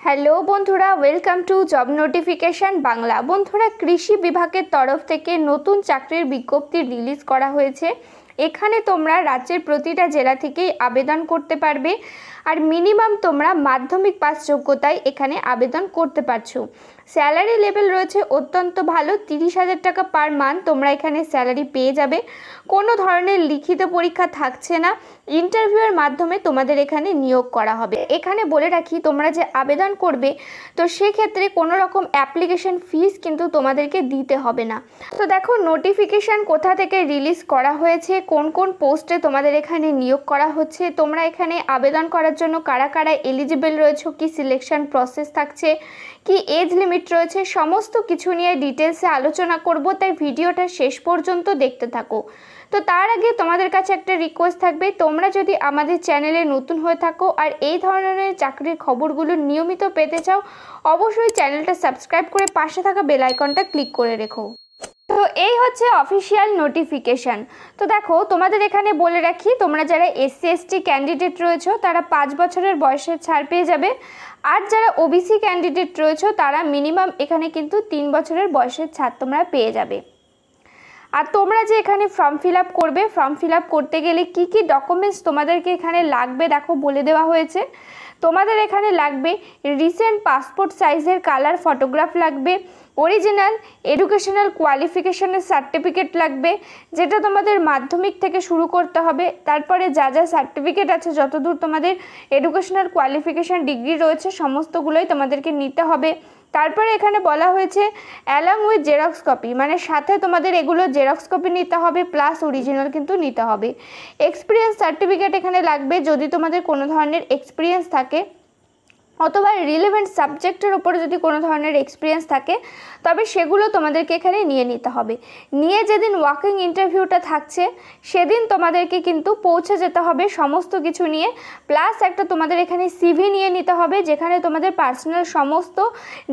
Hello বন্ধুরা, welcome to job notification Bangla. বন্ধুরা, কৃষি বিভাগের তরফ থেকে নতুন চাকরির বিজ্ঞপ্তি রিলিজ করা হয়েছে। এখানে তোমরা রাজ্যের প্রতিটা জেলা থেকেই আবেদন করতে পারবে, আর মিনিমাম তোমরা মাধ্যমিক পাস যোগ্যতায় এখানে আবেদন করতে পারছো। স্যালারি লেভেল রয়েছে অত্যন্ত ভালো, 30,000 টাকা পার মান্থ তোমরা এখানে স্যালারি পেয়ে যাবে। কোনো ধরনের লিখিত পরীক্ষা থাকছে না, ইন্টারভিউয়ের মাধ্যমে তোমাদের এখানে নিয়োগ করা হবে। এখানে বলে রাখি, তোমরা যে আবেদন করবে তো সেক্ষেত্রে কোনো রকম অ্যাপ্লিকেশন ফিস কিন্তু তোমাদেরকে দিতে হবে না। তো দেখো নোটিফিকেশান কোথা থেকে রিলিজ করা হয়েছে, কোন কোন পোস্টে তোমাদের এখানে নিয়োগ করা হচ্ছে, তোমরা এখানে আবেদন করার জন্য কারা কারা এলিজিবল রয়েছে, কি সিলেকশন প্রসেস থাকছে, কি এজ লিমিট রয়েছে, সমস্ত কিছু নিয়ে ডিটেলসে আলোচনা করব। তাই ভিডিওটা শেষ পর্যন্ত দেখতে থাকো। তো তার আগে তোমাদের কাছে একটা রিকোয়েস্ট থাকবে, তোমরা যদি আমাদের চ্যানেলে নতুন হয়ে থাকো আর এই ধরনের চাকরির খবরগুলো নিয়মিত পেতে চাও, অবশ্যই চ্যানেলটা সাবস্ক্রাইব করে পাশে থাকা বেল আইকনটা ক্লিক করে রেখো। তো এই হচ্ছে অফিসিয়াল নোটিফিকেশান। তো দেখো তোমাদের এখানে বলে রাখি, তোমরা যারা SC ST ক্যান্ডিডেট রয়েছো তারা 5 বছরের বয়সের ছাড় পেয়ে যাবে, আর যারা OBC ক্যান্ডিডেট রয়েছো তারা মিনিমাম এখানে কিন্তু 3 বছরের বয়সের ছাড় তোমরা পেয়ে যাবে। আর তোমরা যে এখানে ফর্ম ফিল আপ করবে, ফর্ম ফিল আপ করতে গেলে কি কি ডকুমেন্টস তোমাদেরকে এখানে লাগবে দেখো বলে দেওয়া হয়েছে। তোমাদের এখানে লাগবে রিসেন্ট পাসপোর্ট সাইজের কালার ফটোগ্রাফ লাগবে, অরিজিনাল এডুকেশনাল কোয়ালিফিকেশনের সার্টিফিকেট লাগবে, যেটা তোমাদের মাধ্যমিক থেকে শুরু করতে হবে। তারপরে যা যা সার্টিফিকেট আছে, যতদূর তোমাদের এডুকেশনাল কোয়ালিফিকেশান ডিগ্রি রয়েছে সমস্তগুলোই তোমাদেরকে নিতে হবে। তারপরে এখানে বলা হয়েছে অ্যালং উইথ জেরক্স কপি, মানে সাথে তোমাদের এগুলো জেরক্স কপি নিতে হবে, প্লাস অরিজিনাল কিন্তু নিতে হবে। এক্সপিরিয়েন্স সার্টিফিকেট এখানে লাগবে, যদি তোমাদের কোনো ধরনের এক্সপিরিয়েন্স থাকে অথবা রিলেভেন্ট সাবজেক্টের উপরে যদি কোনো ধরনের এক্সপিরিয়েন্স থাকে তবে সেগুলো তোমাদেরকে এখানে নিয়ে নিতে হবে। নিয়ে যেদিন ওয়াকিং ইন্টারভিউটা থাকছে সেদিন তোমাদেরকে কিন্তু পৌঁছে যেতে হবে সমস্ত কিছু নিয়ে, প্লাস একটা তোমাদের এখানে CV নিয়ে নিতে হবে, যেখানে তোমাদের পার্সোনাল সমস্ত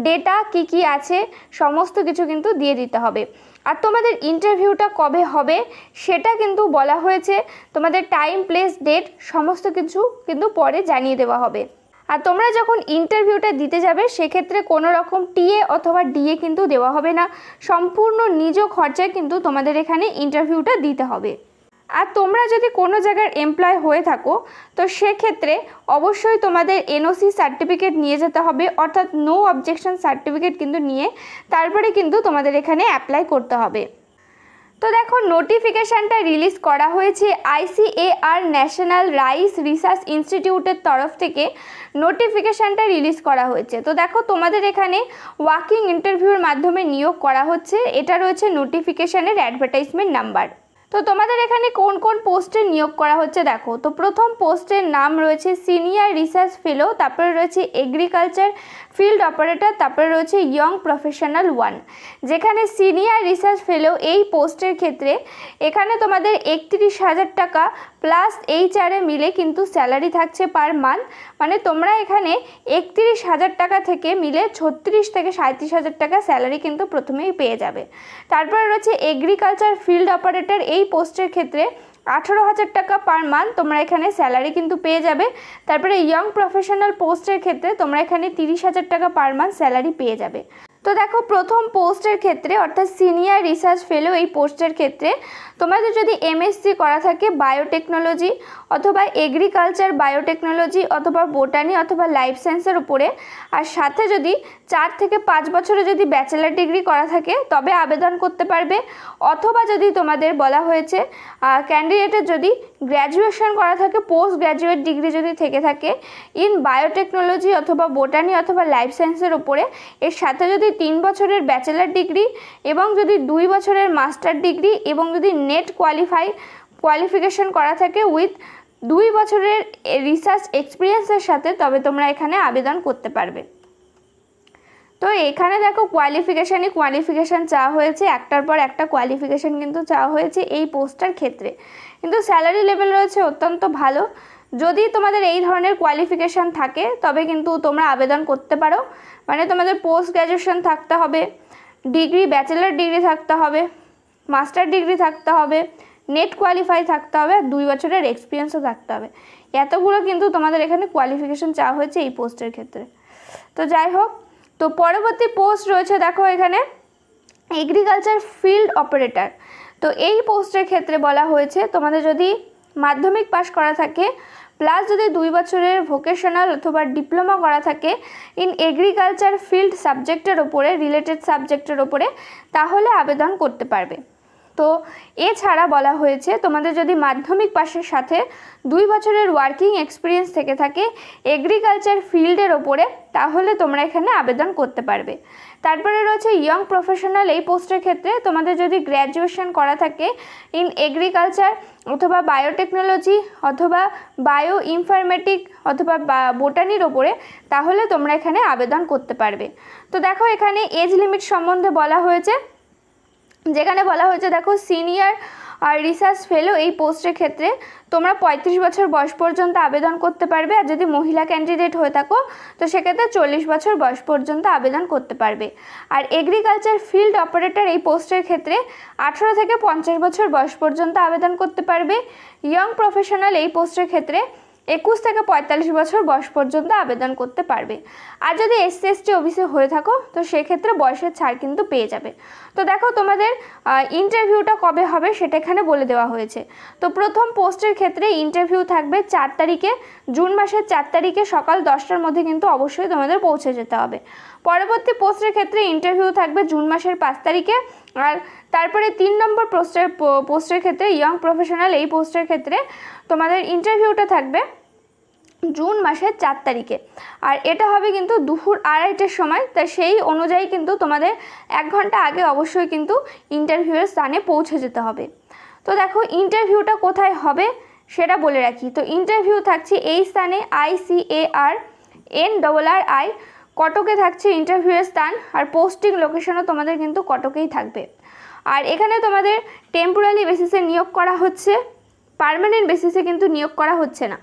ডেটা কি আছে সমস্ত কিছু কিন্তু দিয়ে দিতে হবে। আর তোমাদের ইন্টারভিউটা কবে হবে সেটা কিন্তু বলা হয়েছে, তোমাদের টাইম প্লেস ডেট সমস্ত কিছু কিন্তু পরে জানিয়ে দেওয়া হবে। আর তোমরা যখন ইন্টারভিউটা দিতে যাবে সেক্ষেত্রে কোনো রকম TA অথবা DA কিন্তু দেওয়া হবে না, সম্পূর্ণ নিজ খরচায় কিন্তু তোমাদের এখানে ইন্টারভিউটা দিতে হবে। আর তোমরা যদি কোনো জায়গার এমপ্লয় হয়ে থাকো তো সেক্ষেত্রে অবশ্যই তোমাদের NOC সার্টিফিকেট নিয়ে যেতে হবে, অর্থাৎ নো অবজেকশন সার্টিফিকেট কিন্তু নিয়ে তারপরে কিন্তু তোমাদের এখানে অ্যাপ্লাই করতে হবে। তো দেখো নোটিফিকেশানটা রিলিজ করা হয়েছে ICAR ন্যাশনাল রাইস রিসার্চ ইনস্টিটিউটের তরফ থেকে নোটিফিকেশানটা রিলিজ করা হয়েছে। তো দেখো তোমাদের এখানে ওয়াকিং ইন্টারভিউর মাধ্যমে নিয়োগ করা হচ্ছে, এটা রয়েছে নোটিফিকেশানের অ্যাডভার্টাইজমেন্ট নাম্বার। তো তোমাদের এখানে কোন কোন পোস্টে নিয়োগ করা হচ্ছে দেখো। তো প্রথম পোস্টের নাম রয়েছে সিনিয়র রিসার্চ ফেলো, তারপরে রয়েছে এগ্রিকালচার ফিল্ড অপারেটর, তারপরে রয়েছে ইয়ং প্রফেশনাল 1। যেখানে সিনিয়র রিসার্চ ফেলো এই পোস্টের ক্ষেত্রে এখানে তোমাদের 31,000 টাকা প্লাস HR মিলে কিন্তু স্যালারি থাকছে পার মান্থ, মানে তোমরা এখানে 31,000 টাকা থেকে মিলে 36 থেকে 37,000 টাকা স্যালারি কিন্তু প্রথমেই পেয়ে যাবে। তারপরে রয়েছে এগ্রিকালচার ফিল্ড অপারেটর এই পোস্টের ক্ষেত্রে 18,000 টাকা পার মান্থ তোমরা এখানে স্যালারি কিন্তু পেয়ে যাবে। তারপরে ইয়ং প্রফেশনাল পোস্টের ক্ষেত্রে তোমরা এখানে 30,000 টাকা পার মান্থ স্যালারি পেয়ে যাবে। তো দেখো প্রথম পোস্টের ক্ষেত্রে অর্থাৎ সিনিয়র রিসার্চ ফেলো এই পোস্টের ক্ষেত্রে তোমাদের যদি MSc করা থাকে বায়োটেকনোলজি অথবা এগ্রিকালচার বায়োটেকনোলজি অথবা বোটানি অথবা লাইফ সায়েন্সের উপরে, আর সাথে যদি 4 থেকে 5 বছরে যদি ব্যাচেলার ডিগ্রি করা থাকে তবে আবেদন করতে পারবে, অথবা যদি তোমাদের বলা হয়েছে ক্যান্ডিডেটের যদি গ্র্যাজুয়েশন করা থাকে, পোস্ট গ্র্যাজুয়েট ডিগ্রি যদি থেকে থাকে ইন বায়োটেকনোলজি অথবা বোটানি অথবা লাইফ সায়েন্সের উপরে, এর সাথে যদি 3 বছরের ব্যাচেলার ডিগ্রি এবং যদি 2 বছরের মাস্টার ডিগ্রি এবং যদি নেট কোয়ালিফিকেশন করা থাকে উইথ 2 বছরের রিসার্চ এক্সপিরিয়েন্সের সাথে, তবে তোমরা এখানে আবেদন করতে পারবে। তো এখানে দেখো কোয়ালিফিকেশান চাওয়া হয়েছে, একটার পর একটা কোয়ালিফিকেশান কিন্তু চাওয়া হয়েছে এই পোস্টটার ক্ষেত্রে, কিন্তু স্যালারি লেভেল রয়েছে অত্যন্ত ভালো। যদি তোমাদের এই ধরনের কোয়ালিফিকেশান থাকে তবে কিন্তু তোমরা আবেদন করতে পারো, মানে তোমাদের পোস্ট গ্র্যাজুয়েশন থাকতে হবে, ডিগ্রি ব্যাচেলার ডিগ্রি থাকতে হবে, মাস্টার ডিগ্রি থাকতে হবে, নেট কোয়ালিফাই থাকতে হবে, আর 2 বছরের এক্সপিরিয়েন্সও থাকতে হবে। এতগুলো কিন্তু তোমাদের এখানে কোয়ালিফিকেশান চাওয়া হয়েছে এই পোস্টের ক্ষেত্রে। তো যাই হোক, তো পরবর্তী পোস্ট রয়েছে দেখো এখানে এগ্রিকালচার ফিল্ড অপারেটর। তো এই পোস্টের ক্ষেত্রে বলা হয়েছে তোমাদের যদি মাধ্যমিক পাস করা থাকে প্লাস যদি 2 বছরের ভোকেশনাল অথবা ডিপ্লোমা করা থাকে ইন এগ্রিকালচার ফিল্ড সাবজেক্টের ওপরে, রিলেটেড সাবজেক্টের ওপরে, তাহলে আবেদন করতে পারবে। তো এছাড়া বলা হয়েছে তোমাদের যদি মাধ্যমিক পাশের সাথে 2 বছরের ওয়ার্কিং এক্সপিরিয়েন্স থেকে থাকে এগ্রিকালচার ফিল্ডের ওপরে, তাহলে তোমরা এখানে আবেদন করতে পারবে। তারপরে রয়েছে ইয়ং প্রফেশনাল। এই পোস্টের ক্ষেত্রে তোমাদের যদি গ্র্যাজুয়েশন করা থাকে ইন এগ্রিকালচার অথবা বায়োটেকনোলজি অথবা বায়ো ইনফরমেটিক অথবা বোটানির ওপরে, তাহলে তোমরা এখানে আবেদন করতে পারবে। তো দেখো এখানে এজ লিমিট সম্বন্ধে বলা হয়েছে, যেখানে বলা হয়েছে দেখো সিনিয়র আর রিসার্চ ফেলো এই পোস্টের ক্ষেত্রে তোমরা 35 বছর বয়স পর্যন্ত আবেদন করতে পারবে, আর যদি মহিলা ক্যান্ডিডেট হয়ে থাকো তো সেক্ষেত্রে 40 বছর বয়স পর্যন্ত আবেদন করতে পারবে। আর এগ্রিকালচার ফিল্ড অপারেটর এই পোস্টের ক্ষেত্রে 18 থেকে 50 বছর বয়স পর্যন্ত আবেদন করতে পারবে। ইয়ং প্রফেশনাল এই পোস্টের ক্ষেত্রে 21 থেকে 45 বছর বয়স পর্যন্ত আবেদন করতে পারবে। আর যদি এসসি এসটি ওবিসি হয়ে থাকো তো সেক্ষেত্রে বয়সের ছাড় কিন্তু পেয়ে যাবে। তো দেখো তোমাদের ইন্টারভিউটা কবে হবে সেটা এখানে বলে দেওয়া হয়েছে। তো প্রথম পোস্টের ক্ষেত্রে ইন্টারভিউ থাকবে 4 তারিখে, জুন মাসের 4 তারিখে সকাল 10টার মধ্যে কিন্তু অবশ্যই তোমাদের পৌঁছে যেতে হবে। পরবর্তী পোস্টের ক্ষেত্রে ইন্টারভিউ থাকবে জুন মাসের 5 তারিখে। আর তারপরে 3 নম্বর পোস্টের ক্ষেত্রে ইয়ং প্রফেশনাল এই পোস্টের ক্ষেত্রে তোমাদের ইন্টারভিউটা থাকবে জুন মাসের 4 তারিখে। আর এটা হবে কিন্তু দুপুর 2:30টার সময়, তাই সেই অনুযায়ী কিন্তু তোমাদের 1 ঘন্টা আগে অবশ্যই কিন্তু ইন্টারভিউয়ের স্থানে পৌঁছে যেতে হবে। তো দেখো ইন্টারভিউটা কোথায় হবে সেটা বলে রাখি। তো ইন্টারভিউ থাকছে এই স্থানে ICARNRRI কটকে থাকছে ইন্টারভিউয়ের স্থান, আর পোস্টিং লোকেশনও তোমাদের কিন্তু কটকেই থাকবে। আর এখানে তোমাদের টেম্পোরারি বেসিসে নিয়োগ করা হচ্ছে, পার্মানেন্ট বেসিসে কিন্তু নিয়োগ করা হচ্ছে না,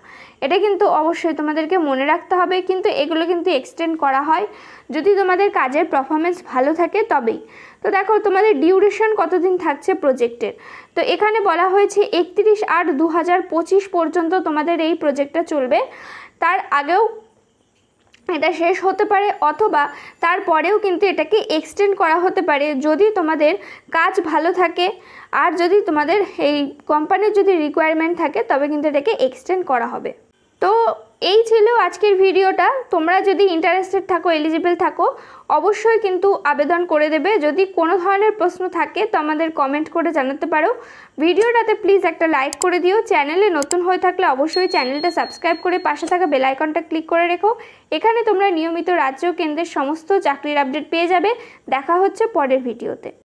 এটা কিন্তু অবশ্যই তোমাদেরকে মনে রাখতে হবে। কিন্তু এগুলো কিন্তু এক্সটেন্ড করা হয় যদি তোমাদের কাজের পারফরমেন্স ভালো থাকে তবেই। তো দেখো তোমাদের ডিউরেশন কতদিন থাকছে প্রজেক্টের, তো এখানে বলা হয়েছে 31/8/2025 পর্যন্ত তোমাদের এই প্রজেক্টটা চলবে। তার আগেও এটা শেষ হতে পারে অথবা তারপরেও কিন্তু এটাকে এক্সটেন্ড করা হতে পারে যদি তোমাদের কাজ ভালো থাকে, আর যদি তোমাদের এই কোম্পানির যদি রিকোয়ারমেন্ট থাকে তবে কিন্তু এটাকে এক্সটেন্ড করা হবে। তো এই ছিল আজকের ভিডিওটা। তোমরা যদি ইন্টারেস্টেড থাকো, এলিজিবল থাকো, অবশ্যই কিন্তু আবেদন করে দেবে। যদি কোনো ধরনের প্রশ্ন থাকে তো আমাদের কমেন্ট করে জানাতে পারো। ভিডিওটাতে প্লিজ একটা লাইক করে দিও। চ্যানেলে নতুন হয়ে থাকলে অবশ্যই চ্যানেলটা সাবস্ক্রাইব করে পাশে থাকা বেল আইকনটা ক্লিক করে রেখো। এখানে তোমরা নিয়মিত রাজ্য কেন্দ্রের সমস্ত চাকরির আপডেট পেয়ে যাবে। দেখা হচ্ছে পরের ভিডিওতে।